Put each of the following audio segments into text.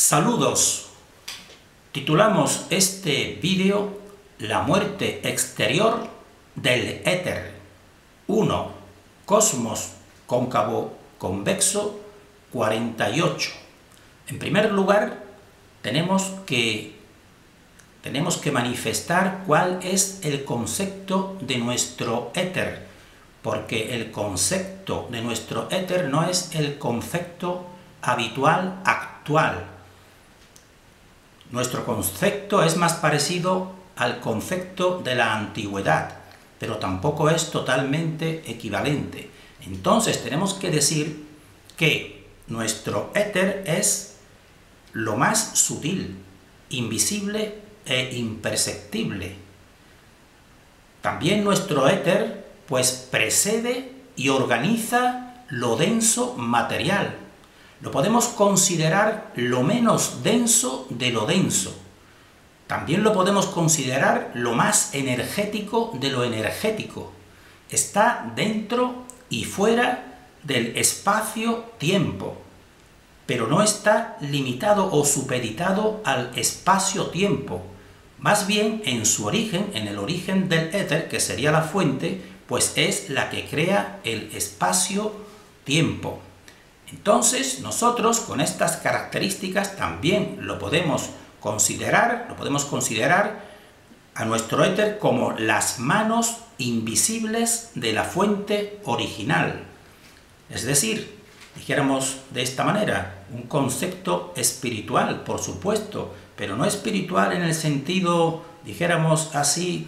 Saludos. Titulamos este vídeo La muerte exterior del éter. 1. Cosmos cóncavo convexo 48. En primer lugar, tenemos que manifestar cuál es el concepto de nuestro éter, porque el concepto de nuestro éter no es el concepto habitual actual. Nuestro concepto es más parecido al concepto de la antigüedad, pero tampoco es totalmente equivalente. Entonces tenemos que decir que nuestro éter es lo más sutil, invisible e imperceptible. También nuestro éter pues precede y organiza lo denso material. Lo podemos considerar lo menos denso de lo denso. También lo podemos considerar lo más energético de lo energético. Está dentro y fuera del espacio-tiempo, pero no está limitado o supeditado al espacio-tiempo. Más bien, en su origen, en el origen del éter, que sería la fuente, pues es la que crea el espacio-tiempo. Entonces, nosotros con estas características también lo podemos considerar a nuestro éter como las manos invisibles de la fuente original. Es decir, dijéramos de esta manera, un concepto espiritual, por supuesto, pero no espiritual en el sentido, dijéramos así,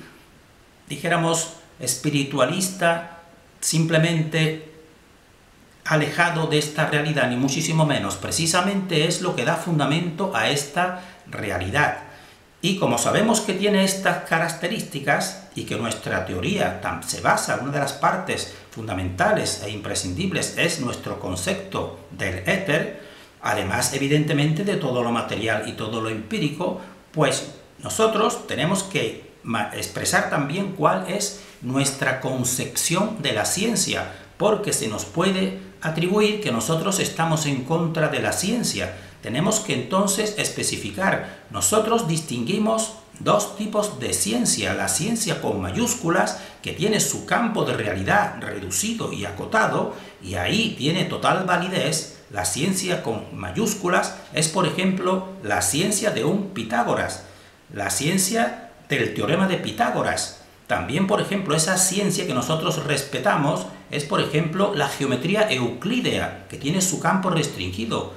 espiritualista, simplemente alejado de esta realidad, ni muchísimo menos. Precisamente es lo que da fundamento a esta realidad. Y como sabemos que tiene estas características y que nuestra teoría se basa, una de las partes fundamentales e imprescindibles es nuestro concepto del éter, además evidentemente de todo lo material y todo lo empírico, pues nosotros tenemos que expresar también cuál es nuestra concepción de la ciencia, porque se nos puede atribuir que nosotros estamos en contra de la ciencia. Tenemos que entonces especificar. Nosotros distinguimos dos tipos de ciencia. La ciencia con mayúsculas, que tiene su campo de realidad reducido y acotado, y ahí tiene total validez. La ciencia con mayúsculas es, por ejemplo, la ciencia de un Pitágoras, la ciencia del teorema de Pitágoras. También, por ejemplo, esa ciencia que nosotros respetamos es, por ejemplo, la geometría euclídea, que tiene su campo restringido.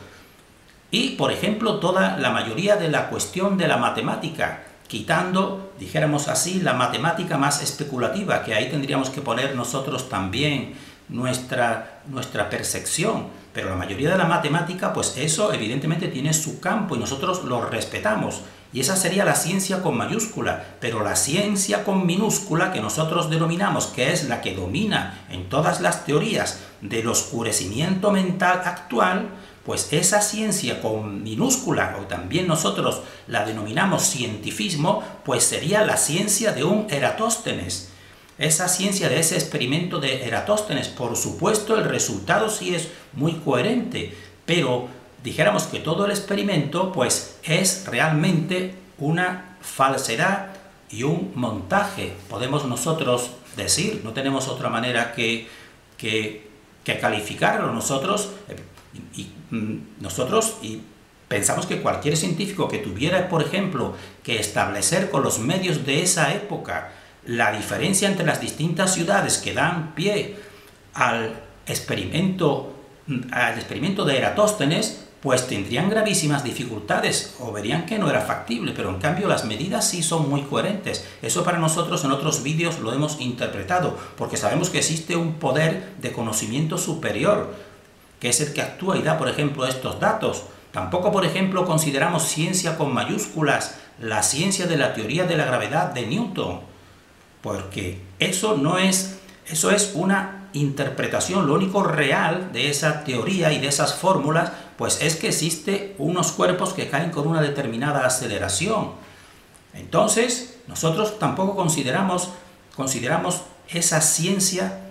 Y, por ejemplo, toda la mayoría de la cuestión de la matemática, quitando, dijéramos así, la matemática más especulativa, que ahí tendríamos que poner nosotros también nuestra percepción. Pero la mayoría de la matemática, pues eso evidentemente tiene su campo y nosotros lo respetamos. Y esa sería la ciencia con mayúscula, pero la ciencia con minúscula que nosotros denominamos, que es la que domina en todas las teorías del oscurecimiento mental actual, pues esa ciencia con minúscula, o también nosotros la denominamos cientifismo, pues sería la ciencia de un Eratóstenes. Esa ciencia de ese experimento de Eratóstenes, por supuesto, el resultado sí es muy coherente, pero dijéramos que todo el experimento pues es realmente una falsedad y un montaje, podemos nosotros decir, no tenemos otra manera que calificarlo nosotros, y pensamos que cualquier científico que tuviera, por ejemplo, que establecer con los medios de esa época la diferencia entre las distintas ciudades que dan pie al experimento de Eratóstenes, pues tendrían gravísimas dificultades o verían que no era factible, pero en cambio las medidas sí son muy coherentes. Eso para nosotros en otros vídeos lo hemos interpretado, porque sabemos que existe un poder de conocimiento superior, que es el que actúa y da, por ejemplo, estos datos. Tampoco, por ejemplo, consideramos ciencia con mayúsculas la ciencia de la teoría de la gravedad de Newton, porque eso es una interpretación. Lo único real de esa teoría y de esas fórmulas pues es que existe unos cuerpos que caen con una determinada aceleración. Entonces, nosotros tampoco consideramos esa ciencia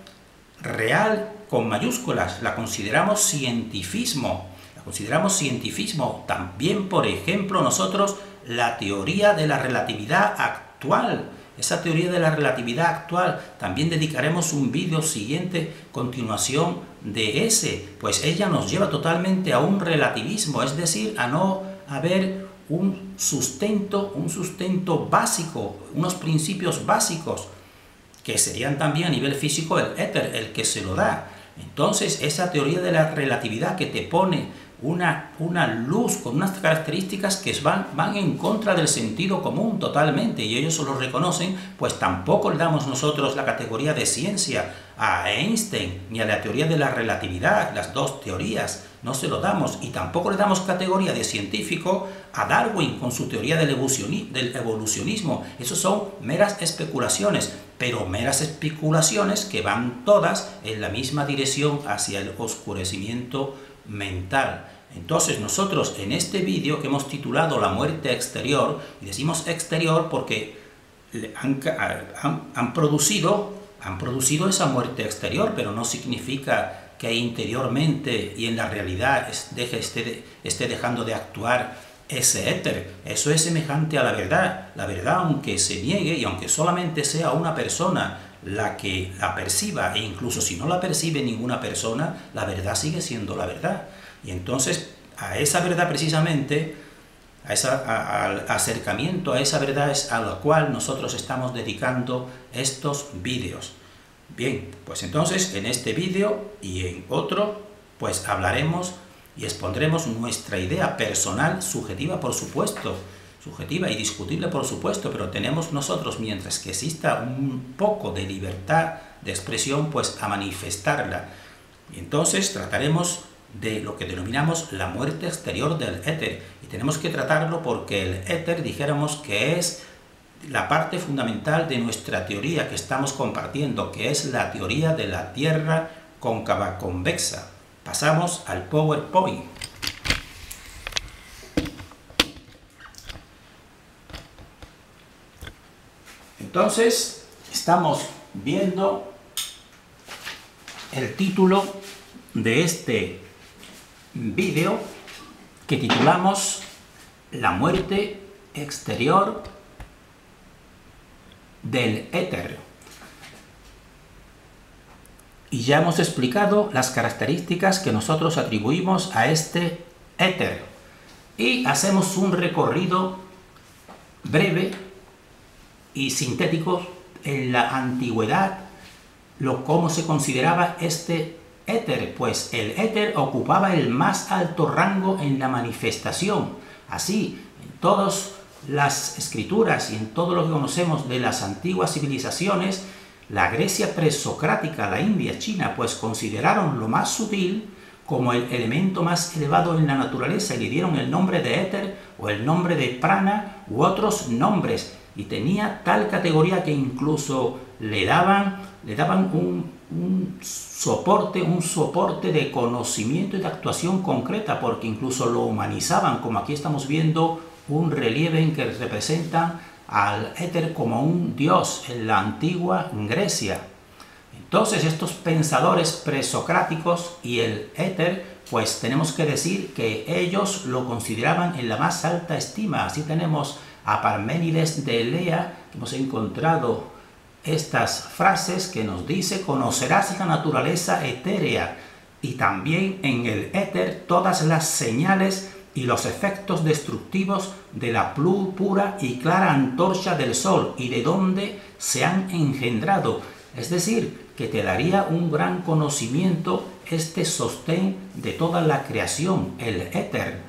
real con mayúsculas, la consideramos cientifismo. consideramos cientifismo. También, por ejemplo, nosotros la teoría de la relatividad actual. Esa teoría de la relatividad actual, también dedicaremos un vídeo siguiente, continuación de ese, pues ella nos lleva totalmente a un relativismo, es decir, a no haber un sustento básico, unos principios básicos, que serían también a nivel físico el éter, el que se lo da. Entonces, esa teoría de la relatividad que te pone una luz con unas características que van en contra del sentido común totalmente, y ellos lo reconocen, pues tampoco le damos nosotros la categoría de ciencia a Einstein ni a la teoría de la relatividad, las dos teorías, no se lo damos, y tampoco le damos categoría de científico a Darwin con su teoría del evolucionismo. Esos son meras especulaciones, pero meras especulaciones que van todas en la misma dirección hacia el oscurecimiento mental. Entonces nosotros en este vídeo que hemos titulado La muerte exterior, y decimos exterior porque han producido esa muerte exterior, pero no significa que interiormente y en la realidad esté dejando de actuar ese éter. Eso es semejante a la verdad. La verdad, aunque se niegue y aunque solamente sea una persona la que la perciba, e incluso si no la percibe ninguna persona, la verdad sigue siendo la verdad. Y entonces a esa verdad precisamente, al acercamiento a esa verdad es a la cual nosotros estamos dedicando estos vídeos. Bien, pues entonces en este vídeo y en otro, pues hablaremos y expondremos nuestra idea personal, subjetiva por supuesto, subjetiva y discutible por supuesto, pero tenemos nosotros, mientras que exista un poco de libertad de expresión, pues a manifestarla. Y entonces trataremos de lo que denominamos la muerte exterior del éter, y tenemos que tratarlo porque el éter, dijéramos que es la parte fundamental de nuestra teoría que estamos compartiendo, que es la teoría de la Tierra cóncava convexa. Pasamos al PowerPoint. Entonces, estamos viendo el título de este vídeo que titulamos La muerte exterior del éter. Y ya hemos explicado las características que nosotros atribuimos a este éter. Y hacemos un recorrido breve y sintético en la antigüedad, cómo se consideraba este éter. Pues el éter ocupaba el más alto rango en la manifestación. Así, en todas las escrituras y en todo lo que conocemos de las antiguas civilizaciones, la Grecia presocrática, la India, China, pues consideraron lo más sutil como el elemento más elevado en la naturaleza y le dieron el nombre de éter o el nombre de prana u otros nombres, y tenía tal categoría que incluso le daban un soporte de conocimiento y de actuación concreta, porque incluso lo humanizaban, como aquí estamos viendo un relieve en que representan al éter como un dios en la antigua Grecia. Entonces estos pensadores presocráticos y el éter, pues tenemos que decir que ellos lo consideraban en la más alta estima. Así tenemos a Parménides de Elea, que hemos encontrado estas frases que nos dice: conocerás la naturaleza etérea, y también en el éter todas las señales y los efectos destructivos de la pura y clara antorcha del sol y de dónde se han engendrado. Es decir, que te daría un gran conocimiento este sostén de toda la creación, el éter.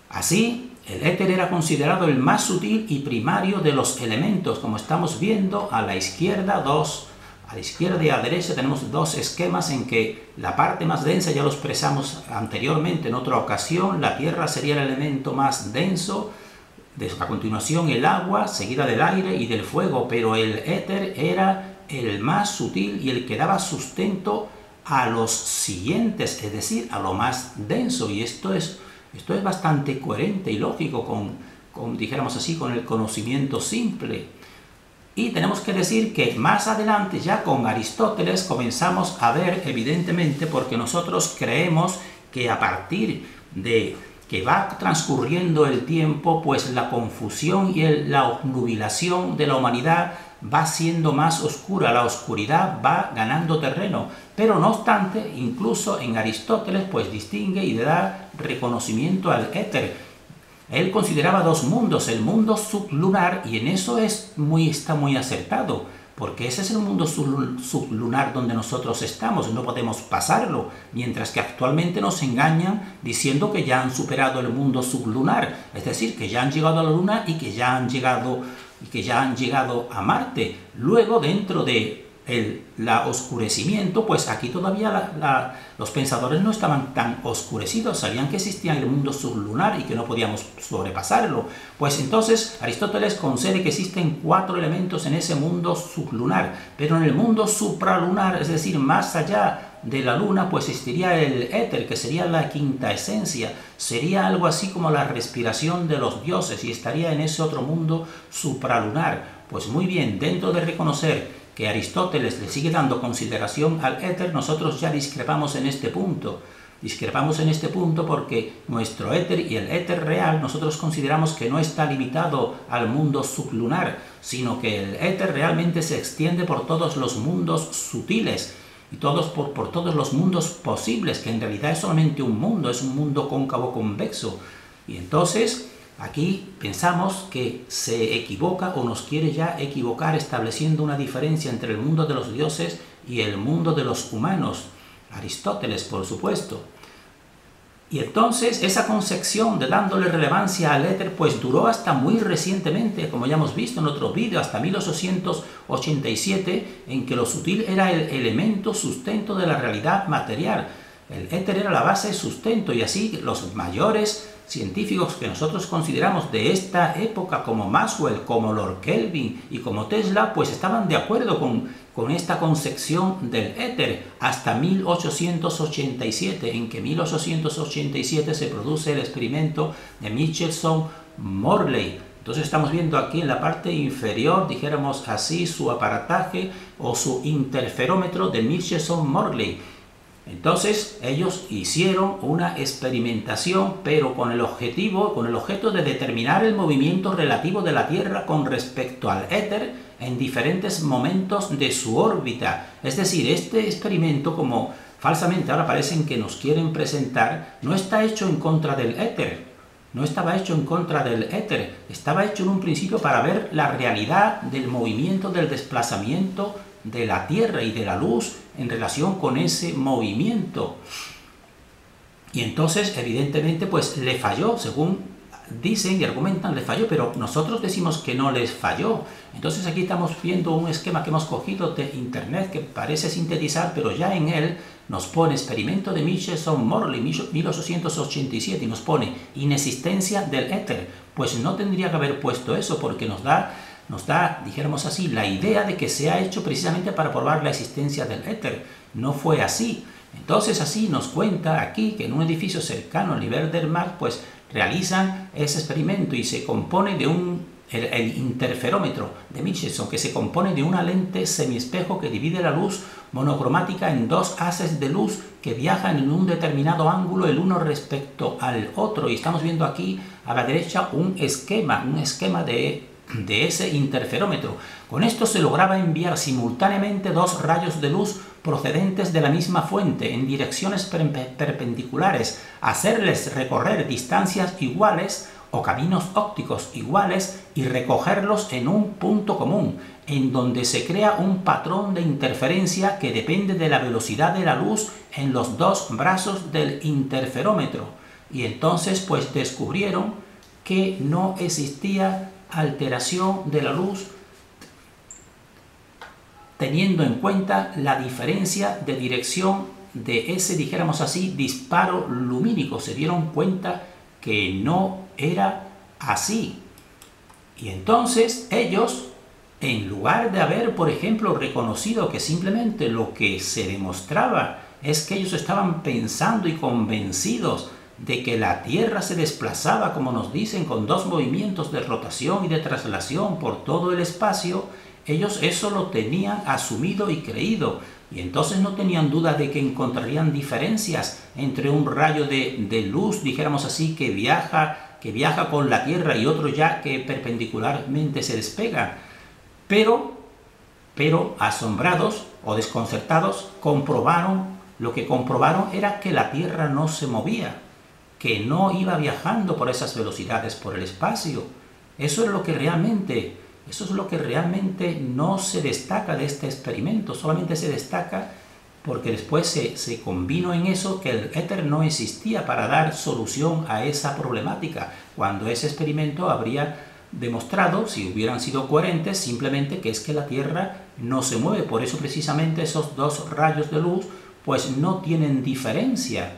Así, el éter era considerado el más sutil y primario de los elementos, como estamos viendo a la izquierda a la izquierda y a la derecha tenemos dos esquemas en que la parte más densa ya lo expresamos anteriormente en otra ocasión. La tierra sería el elemento más denso, a continuación el agua, seguida del aire y del fuego, pero el éter era el más sutil y el que daba sustento a los siguientes, es decir, a lo más denso. Y esto es bastante coherente y lógico con dijéramos así, con el conocimiento simple. Y tenemos que decir que más adelante, ya con Aristóteles, comenzamos a ver, evidentemente, porque nosotros creemos que a partir de que va transcurriendo el tiempo, pues la confusión y la obnubilación de la humanidad va siendo más oscura, la oscuridad va ganando terreno. Pero no obstante, incluso en Aristóteles, pues distingue y le da reconocimiento al éter. Él consideraba dos mundos, el mundo sublunar, y en eso está muy acertado, porque ese es el mundo sublunar donde nosotros estamos, no podemos pasarlo, mientras que actualmente nos engañan diciendo que ya han superado el mundo sublunar, es decir, que ya han llegado a la Luna y que ya han llegado a Marte. Luego, dentro de el oscurecimiento, pues aquí todavía los pensadores no estaban tan oscurecidos, sabían que existía el mundo sublunar y que no podíamos sobrepasarlo. Pues entonces Aristóteles concede que existen 4 elementos en ese mundo sublunar, pero en el mundo supralunar, es decir, más allá de la luna, pues existiría el éter, que sería la quinta esencia, sería algo así como la respiración de los dioses, y estaría en ese otro mundo supralunar. Pues muy bien, dentro de reconocer que Aristóteles le sigue dando consideración al éter, nosotros ya discrepamos en este punto. Discrepamos en este punto porque nuestro éter y el éter real nosotros consideramos que no está limitado al mundo sublunar, sino que el éter realmente se extiende por todos los mundos sutiles y por todos los mundos posibles, que en realidad es solamente un mundo, es un mundo cóncavo convexo. Y entonces aquí pensamos que se equivoca o nos quiere ya equivocar estableciendo una diferencia entre el mundo de los dioses y el mundo de los humanos. Aristóteles, por supuesto. Y entonces esa concepción de dándole relevancia al éter pues duró hasta muy recientemente, como ya hemos visto en otro vídeo, hasta 1887, en que lo sutil era el elemento sustento de la realidad material. El éter era la base de sustento, y así los mayores científicos que nosotros consideramos de esta época, como Maxwell, como Lord Kelvin y como Tesla, pues estaban de acuerdo con esta concepción del éter hasta 1887, en que 1887 se produce el experimento de Michelson-Morley. Entonces estamos viendo aquí en la parte inferior, dijéramos así, su aparataje o su interferómetro de Michelson-Morley. Entonces ellos hicieron una experimentación, pero con el objeto de determinar el movimiento relativo de la Tierra con respecto al éter en diferentes momentos de su órbita. Es decir, este experimento, como falsamente ahora parecen que nos quieren presentar, no está hecho en contra del éter. No estaba hecho en contra del éter, estaba hecho en un principio para ver la realidad del movimiento, del desplazamiento de la Tierra y de la luz en relación con ese movimiento. Y entonces, evidentemente, pues le falló, según dicen y argumentan, le falló, pero nosotros decimos que no les falló. Entonces aquí estamos viendo un esquema que hemos cogido de internet que parece sintetizar, pero ya en él nos pone experimento de Michelson-Morley, 1887, y nos pone inexistencia del éter. Pues no tendría que haber puesto eso, porque nos da, dijéramos así, la idea de que se ha hecho precisamente para probar la existencia del éter. No fue así. Entonces así nos cuenta aquí que en un edificio cercano al nivel del mar, pues realizan ese experimento y se compone de el interferómetro de Michelson, que se compone de una lente semiespejo que divide la luz monocromática en dos haces de luz que viajan en un determinado ángulo el uno respecto al otro. Y estamos viendo aquí a la derecha un esquema de ese interferómetro. Con esto se lograba enviar simultáneamente dos rayos de luz procedentes de la misma fuente en direcciones perpendiculares, hacerles recorrer distancias iguales o caminos ópticos iguales y recogerlos en un punto común, en donde se crea un patrón de interferencia que depende de la velocidad de la luz en los dos brazos del interferómetro. Y entonces pues descubrieron que no existía alteración de la luz teniendo en cuenta la diferencia de dirección de ese, dijéramos así, disparo lumínico. Se dieron cuenta que no era así. Y entonces ellos, en lugar de haber, por ejemplo, reconocido que simplemente lo que se demostraba es que ellos estaban pensando y convencidos de que la Tierra se desplazaba, como nos dicen, con dos movimientos de rotación y de traslación por todo el espacio, Ellos eso lo tenían asumido y creído, y entonces no tenían duda de que encontrarían diferencias entre un rayo de luz, dijéramos así, que viaja con la Tierra y otro ya que perpendicularmente se despega. Pero asombrados o desconcertados, lo que comprobaron era que la Tierra no se movía, que no iba viajando por esas velocidades por el espacio. Eso es lo que realmente no se destaca de este experimento, solamente se destaca porque después se convino en eso que el éter no existía para dar solución a esa problemática, cuando ese experimento habría demostrado, si hubieran sido coherentes, simplemente que es que la Tierra no se mueve. Por eso precisamente esos dos rayos de luz pues no tienen diferencia.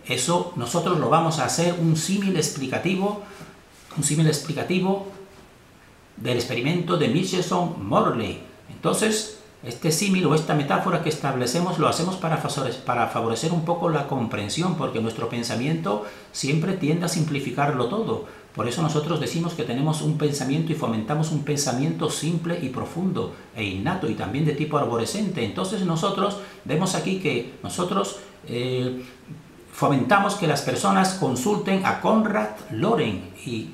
Eso nosotros lo vamos a hacer un símil explicativo del experimento de Michelson-Morley. Entonces, este símil o esta metáfora que establecemos lo hacemos para favorecer un poco la comprensión, porque nuestro pensamiento siempre tiende a simplificarlo todo. Por eso nosotros decimos que tenemos un pensamiento y fomentamos un pensamiento simple y profundo e innato y también de tipo arborescente. Entonces nosotros vemos aquí que nosotros fomentamos que las personas consulten a Konrad Lorenz y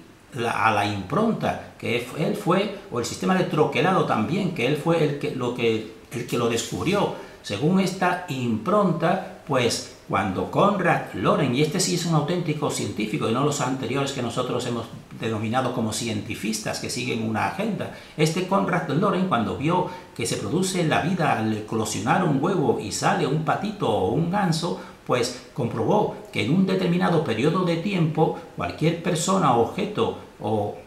a la impronta, que él fue, o el sistema de troquelado también, que él fue el que lo descubrió. Según esta impronta, pues cuando Konrad Lorenz, y este sí es un auténtico científico y no los anteriores que nosotros hemos denominado como cientifistas que siguen una agenda, este Konrad Lorenz, cuando vio que se produce la vida al eclosionar un huevo y sale un patito o un ganso, pues comprobó que en un determinado periodo de tiempo cualquier persona o objeto o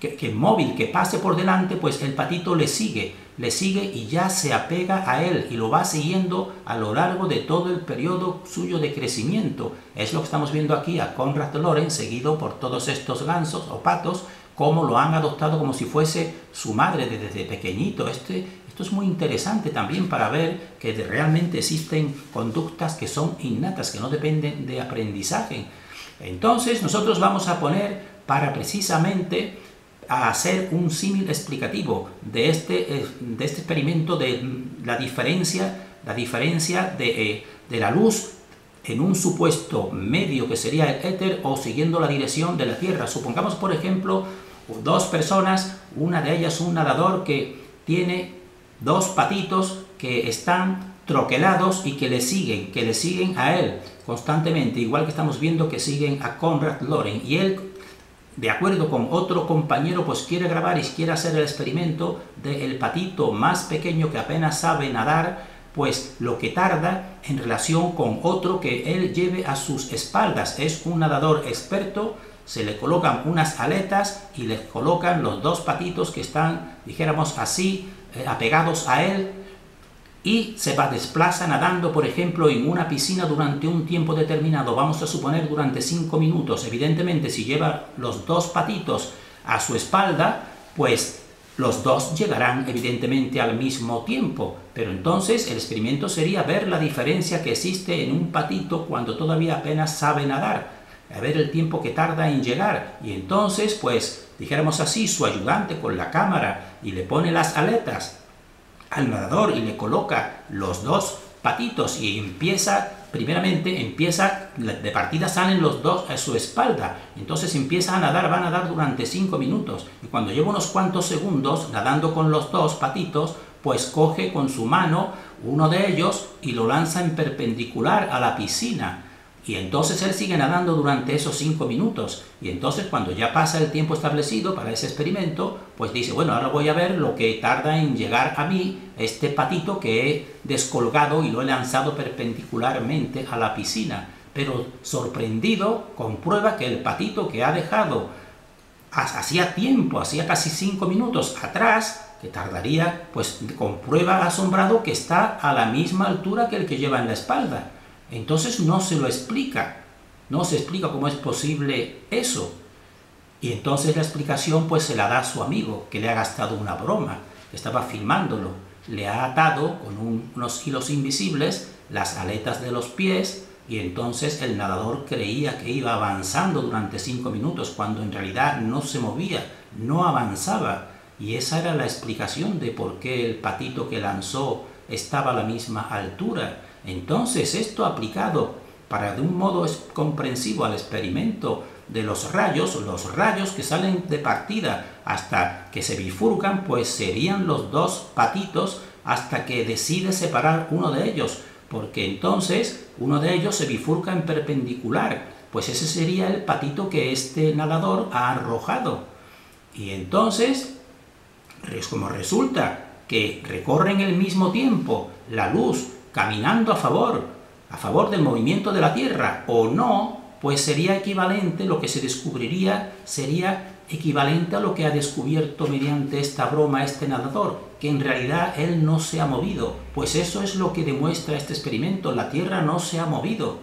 que móvil que pase por delante, pues el patito le sigue y ya se apega a él y lo va siguiendo a lo largo de todo el periodo suyo de crecimiento. Es lo que estamos viendo aquí a Konrad Lorenz seguido por todos estos gansos o patos, cómo lo han adoptado como si fuese su madre desde pequeñito. Esto es muy interesante también para ver que realmente existen conductas que son innatas, que no dependen de aprendizaje. Entonces nosotros vamos a poner para precisamente a hacer un símil explicativo de este experimento de la diferencia de la luz en un supuesto medio que sería el éter o siguiendo la dirección de la Tierra. Supongamos, por ejemplo, dos personas, una de ellas un nadador que tiene dos patitos que están troquelados y que le siguen a él constantemente, igual que estamos viendo que siguen a Konrad Lorenz, y él, de acuerdo con otro compañero, pues quiere grabar y quiere hacer el experimento del patito más pequeño que apenas sabe nadar, pues lo que tarda en relación con otro que él lleve a sus espaldas. Es un nadador experto, se le colocan unas aletas y le colocan los dos patitos que están, dijéramos así, apegados a él, y se desplaza nadando, por ejemplo, en una piscina durante un tiempo determinado, vamos a suponer durante 5 minutos. Evidentemente, si lleva los dos patitos a su espalda, pues los dos llegarán evidentemente al mismo tiempo, pero entonces el experimento sería ver la diferencia que existe en un patito cuando todavía apenas sabe nadar, a ver el tiempo que tarda en llegar, y entonces, pues, dijéramos así, su ayudante con la cámara y le pone las aletas al nadador y le coloca los dos patitos y primeramente de partida salen los dos a su espalda, entonces empieza a nadar, va a nadar durante 5 minutos, y cuando lleva unos cuantos segundos nadando con los dos patitos, pues coge con su mano uno de ellos y lo lanza en perpendicular a la piscina. Y entonces él sigue nadando durante esos 5 minutos. Y entonces cuando ya pasa el tiempo establecido para ese experimento, pues dice, bueno, ahora voy a ver lo que tarda en llegar a mí este patito que he descolgado y lo he lanzado perpendicularmente a la piscina. Pero sorprendido, comprueba que el patito que ha dejado hacía tiempo, hacía casi 5 minutos atrás, que tardaría, pues comprueba asombrado que está a la misma altura que el que lleva en la espalda. Entonces no se lo explica, no se explica cómo es posible eso. Y entonces la explicación pues se la da a su amigo, que le ha gastado una broma, que estaba filmándolo. Le ha atado con unos hilos invisibles las aletas de los pies, y entonces el nadador creía que iba avanzando durante 5 minutos, cuando en realidad no se movía, no avanzaba. Y esa era la explicación de por qué el patito que lanzó estaba a la misma altura. Entonces, esto aplicado para de un modo comprensivo al experimento de los rayos que salen de partida hasta que se bifurcan, pues serían los dos patitos hasta que decide separar uno de ellos, porque entonces uno de ellos se bifurca en perpendicular, pues ese sería el patito que este nadador ha arrojado. Y entonces, como resulta que recorren el mismo tiempo la luz caminando a favor del movimiento de la Tierra o no, pues sería equivalente, lo que se descubriría sería equivalente a lo que ha descubierto mediante esta broma este nadador, que en realidad él no se ha movido. Pues eso es lo que demuestra este experimento, la Tierra no se ha movido,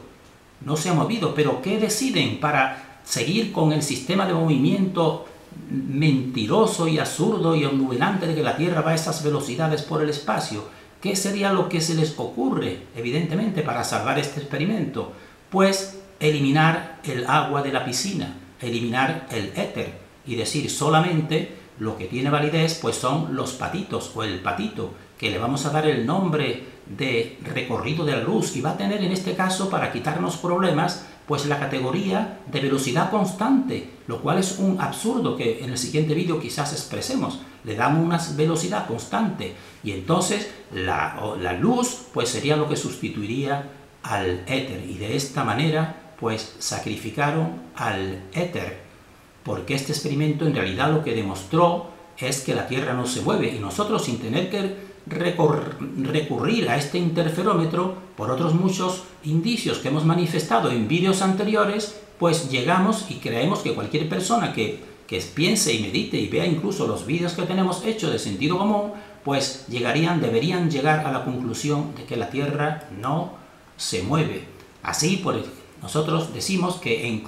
pero ¿qué deciden para seguir con el sistema de movimiento mentiroso y absurdo y obnubilante de que la Tierra va a esas velocidades por el espacio? ¿Qué sería lo que se les ocurre, evidentemente, para salvar este experimento? Pues eliminar el agua de la piscina, eliminar el éter y decir solamente lo que tiene validez pues son los patitos o el patito, que le vamos a dar el nombre de recorrido de la luz y va a tener en este caso, para quitarnos problemas, pues la categoría de velocidad constante, lo cual es un absurdo que en el siguiente vídeo quizás expresemos. Le damos una velocidad constante y entonces la luz pues sería lo que sustituiría al éter, y de esta manera pues sacrificaron al éter, porque este experimento en realidad lo que demostró es que la Tierra no se mueve, y nosotros, sin tener que recurrir a este interferómetro por otros muchos indicios que hemos manifestado en vídeos anteriores, pues llegamos y creemos que cualquier persona que piense y medite y vea incluso los vídeos que tenemos hechos de sentido común, pues deberían llegar a la conclusión de que la Tierra no se mueve. Así, pues, nosotros decimos que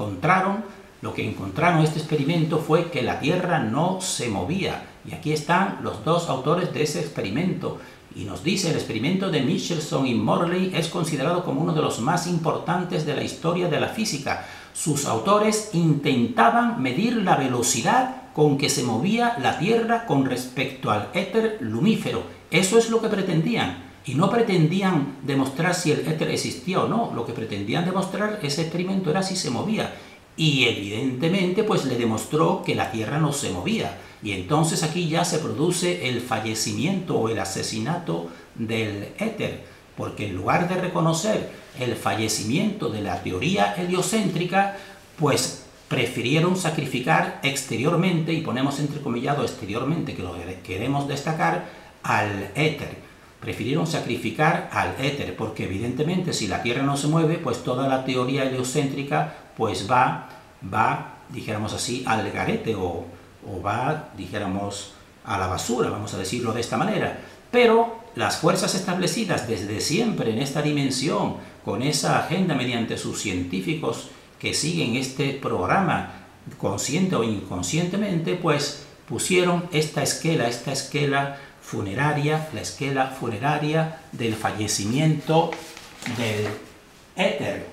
lo que encontraron este experimento fue que la Tierra no se movía. Y aquí están los dos autores de ese experimento. Y nos dice: el experimento de Michelson y Morley es considerado como uno de los más importantes de la historia de la física. Sus autores intentaban medir la velocidad con que se movía la Tierra con respecto al éter lumífero. Eso es lo que pretendían. Y no pretendían demostrar si el éter existía o no. Lo que pretendían demostrar ese experimento era si se movía. Y evidentemente pues le demostró que la Tierra no se movía. Y entonces aquí ya se produce el fallecimiento o el asesinato del éter, porque en lugar de reconocer el fallecimiento de la teoría heliocéntrica, pues prefirieron sacrificar exteriormente, y ponemos entrecomillado exteriormente, que lo queremos destacar, al éter. Prefirieron sacrificar al éter, porque evidentemente si la Tierra no se mueve, pues toda la teoría heliocéntrica pues va, dijéramos así, al garete o va, dijéramos, a la basura, vamos a decirlo de esta manera. Pero las fuerzas establecidas desde siempre en esta dimensión, con esa agenda mediante sus científicos que siguen este programa, consciente o inconscientemente, pues pusieron esta esquela funeraria, la esquela funeraria del fallecimiento del éter,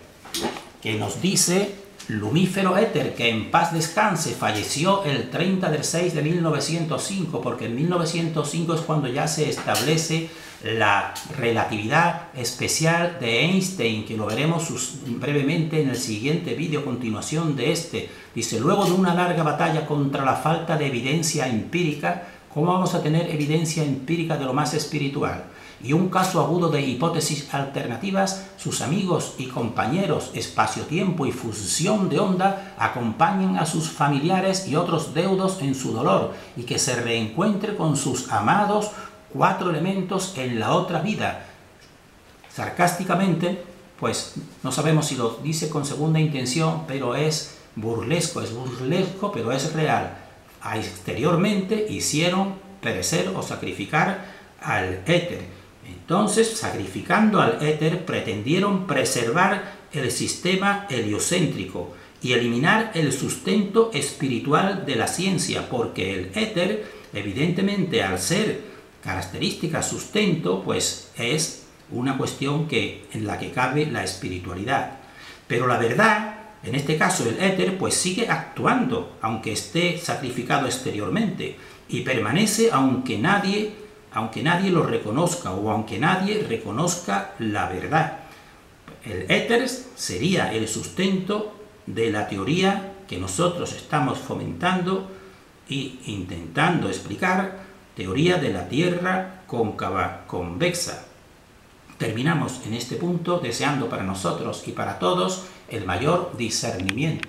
que nos dice: lumífero éter, que en paz descanse, falleció el 30 de 6 de 1905, porque en 1905 es cuando ya se establece la relatividad especial de Einstein, que lo veremos brevemente en el siguiente vídeo a continuación de este. Dice: luego de una larga batalla contra la falta de evidencia empírica, ¿cómo vamos a tener evidencia empírica de lo más espiritual? Y un caso agudo de hipótesis alternativas, sus amigos y compañeros, espacio-tiempo y fusión de onda, acompañan a sus familiares y otros deudos en su dolor, y que se reencuentre con sus amados 4 elementos en la otra vida. Sarcásticamente, pues no sabemos si lo dice con segunda intención, pero es burlesco, pero es real. Exteriormente hicieron perecer o sacrificar al éter. Entonces, sacrificando al éter, pretendieron preservar el sistema heliocéntrico y eliminar el sustento espiritual de la ciencia, porque el éter, evidentemente, al ser característica sustento, pues es una cuestión en la que cabe la espiritualidad. Pero la verdad En este caso el éter pues sigue actuando, aunque esté sacrificado exteriormente, y permanece aunque nadie lo reconozca o aunque nadie reconozca la verdad. El éter sería el sustento de la teoría que nosotros estamos fomentando e intentando explicar, teoría de la Tierra cóncava convexa. Terminamos en este punto deseando para nosotros y para todos el mayor discernimiento.